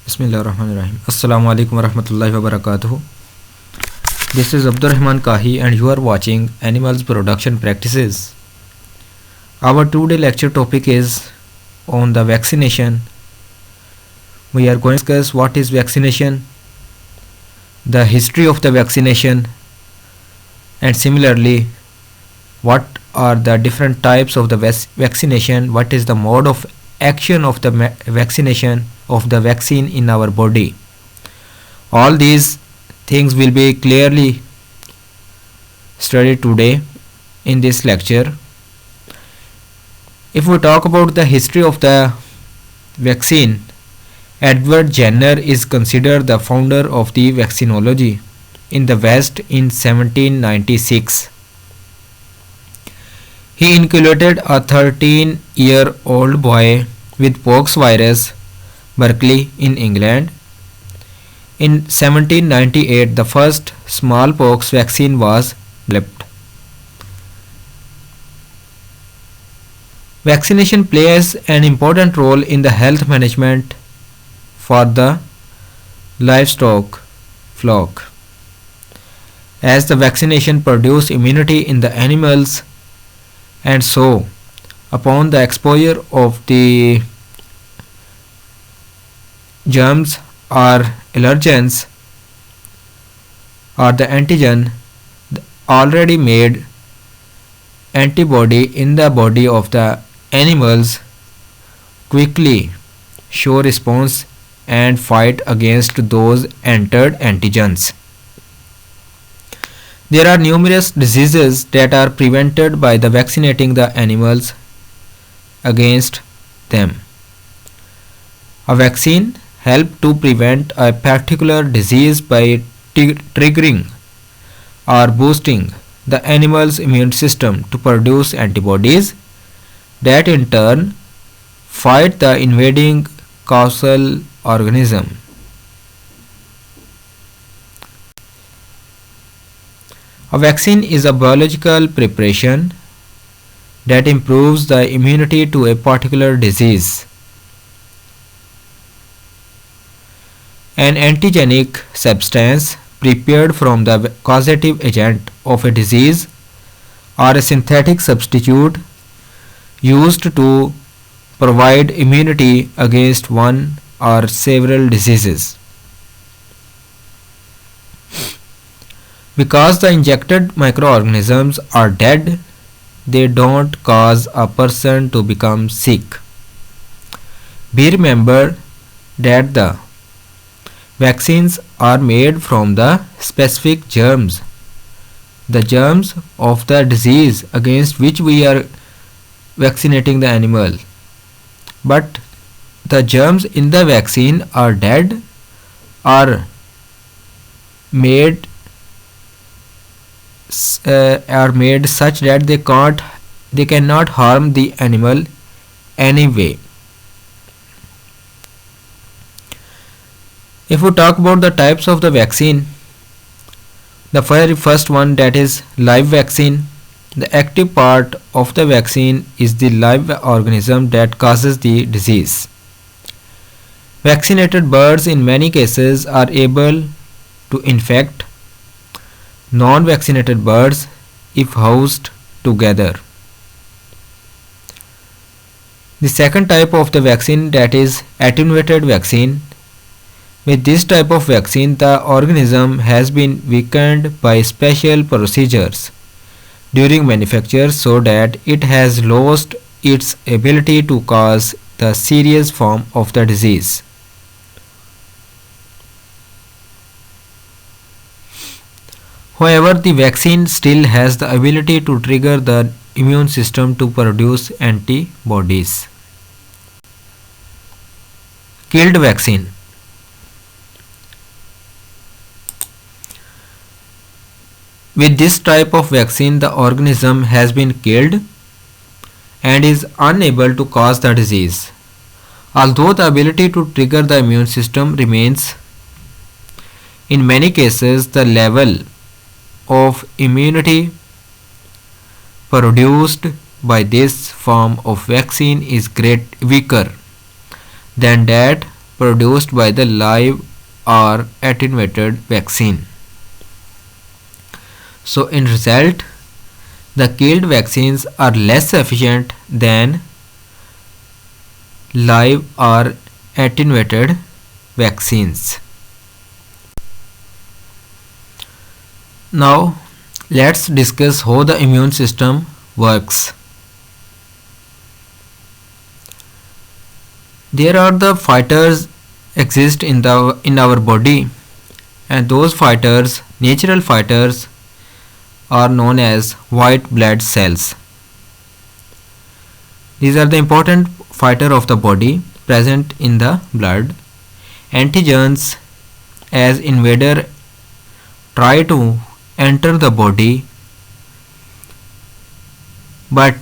Bismillahirrahmanirrahim. Assalamu alaikum warahmatullahi wabarakatuh. This is Abdurrahman Kahi and you are watching Animals Production Practices. Our today lecture topic is on the vaccination. We are going to discuss what is vaccination, the history of the vaccination, and similarly what are the different types of the vaccination, what is the mode of action of the vaccination of the vaccine in our body. All these things will be clearly studied today in this lecture. If we talk about the history of the vaccine, Edward Jenner is considered the founder of the vaccinology in the West in 1796. He inoculated a 13-year-old boy with pox virus, Berkeley in England. In 1798, the first smallpox vaccine was developed. Vaccination plays an important role in the health management for the livestock flock, as the vaccination produces immunity in the animals, and so upon the exposure of the germs or allergens or the antigen, the already made antibody in the body of the animals quickly show response and fight against those entered antigens. There are numerous diseases that are prevented by the vaccinating the animals against them. A vaccine helps to prevent a particular disease by triggering or boosting the animal's immune system to produce antibodies that in turn fight the invading causal organism. A vaccine is a biological preparation that improves the immunity to a particular disease. An antigenic substance prepared from the causative agent of a disease or a synthetic substitute used to provide immunity against one or several diseases. Because the injected microorganisms are dead, they don't cause a person to become sick. Be remembered that the vaccines are made from the specific germs, the germs of the disease against which we are vaccinating the animal. But the germs in the vaccine are dead, are made such that they cannot harm the animal anyway. If we talk about the types of the vaccine, the very first one, that is live vaccine. The active part of the vaccine is the live organism that causes the disease. Vaccinated birds in many cases are able to infect non-vaccinated birds if housed together. The second type of the vaccine, that is attenuated vaccine. With this type of vaccine, the organism has been weakened by special procedures during manufacture so that it has lost its ability to cause the serious form of the disease. However, the vaccine still has the ability to trigger the immune system to produce antibodies. Killed vaccine. With this type of vaccine, the organism has been killed and is unable to cause the disease. Although the ability to trigger the immune system remains, in many cases the level of immunity produced by this form of vaccine is weaker than that produced by the live or attenuated vaccine. So in result, the killed vaccines are less efficient than live or attenuated vaccines. Now let's discuss how the immune system works. There are the fighters exist in our body, and those fighters, natural fighters, are known as white blood cells. These are the important fighter of the body present in the blood. Antigens as invader try to enter the body, but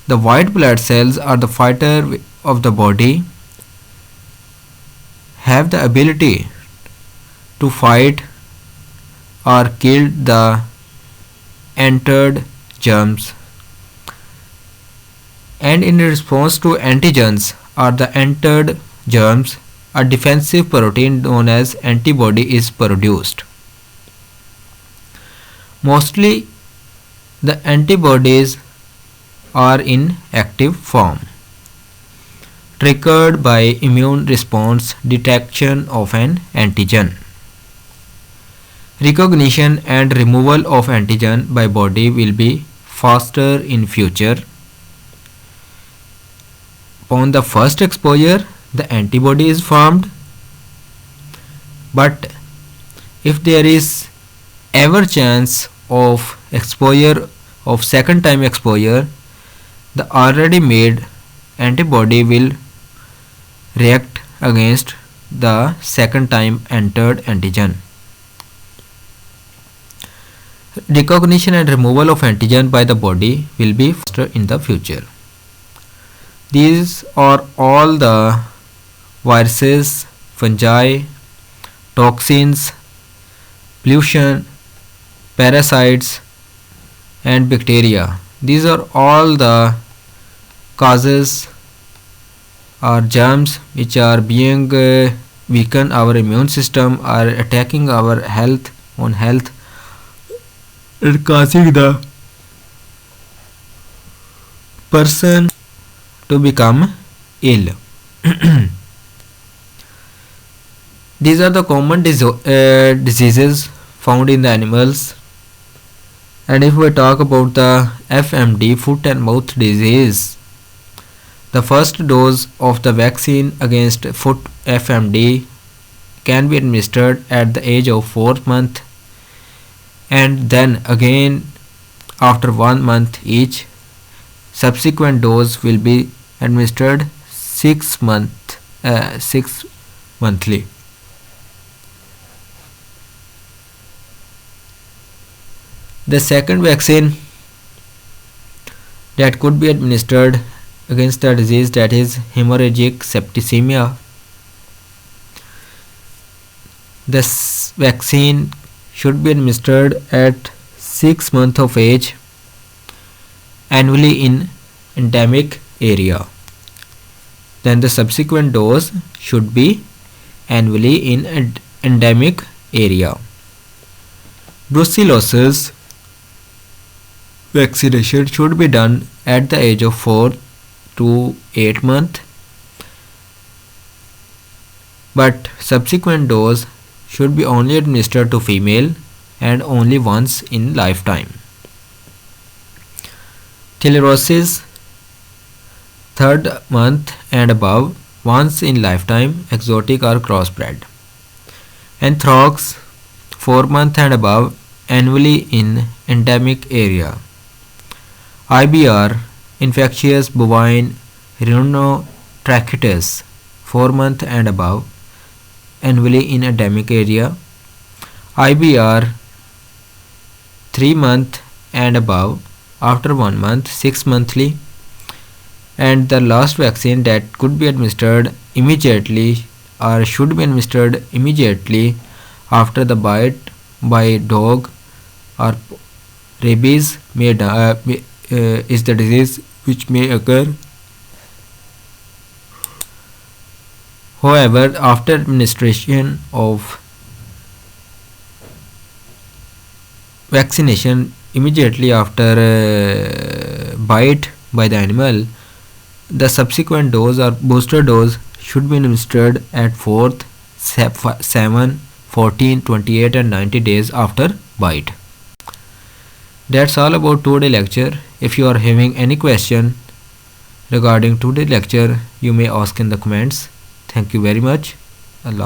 the white blood cells are the fighter of the body, have the ability to fight or kill the entered germs, and in response to antigens or the entered germs, a defensive protein known as antibody is produced. Mostly the antibodies are in active form, triggered by immune response detection of an antigen. Recognition and removal of antigen by body will be faster in future. Upon the first exposure, the antibody is formed, but if there is ever chance of exposure of second time exposure, the already made antibody will react against the second time entered antigen. Recognition and removal of antigen by the body will be faster in the future. These are all the viruses, fungi, toxins, pollution, parasites and bacteria. These are all the causes or germs which are being weaken our immune system, are attacking our health and causing the person to become ill. These are the common diseases found in the animals. And if we talk about the FMD, foot and mouth disease, the first dose of the vaccine against foot FMD can be administered at the age of 4th month, and then again after 1 month each. Subsequent dose will be administered 6 monthly. The second vaccine that could be administered against the disease, that is hemorrhagic septicemia. This vaccine should be administered at 6 months of age annually in endemic area. Then the subsequent dose should be annually in endemic area. Brucellosis vaccination should be done at the age of 4 to 8 months, but subsequent dose should be only administered to female and only once in lifetime. Theileriosis 3rd month and above, once in lifetime, exotic or crossbred. Anthrax 4 month and above, annually in endemic area. IBR, infectious bovine rhinotracheotis, 4 month and above, annually in endemic area. IBR 3 month and above, after 1 month, 6 monthly. And the last vaccine that could be administered immediately or should be administered immediately after the bite by dog or rabies is the disease which may occur However, after administration of vaccination, immediately after bite by the animal, the subsequent dose or booster dose should be administered at 4th, 7, 14, 28 and 90 days after bite. That's all about today's lecture. If you are having any question regarding today's lecture, you may ask in the comments. Thank you very much.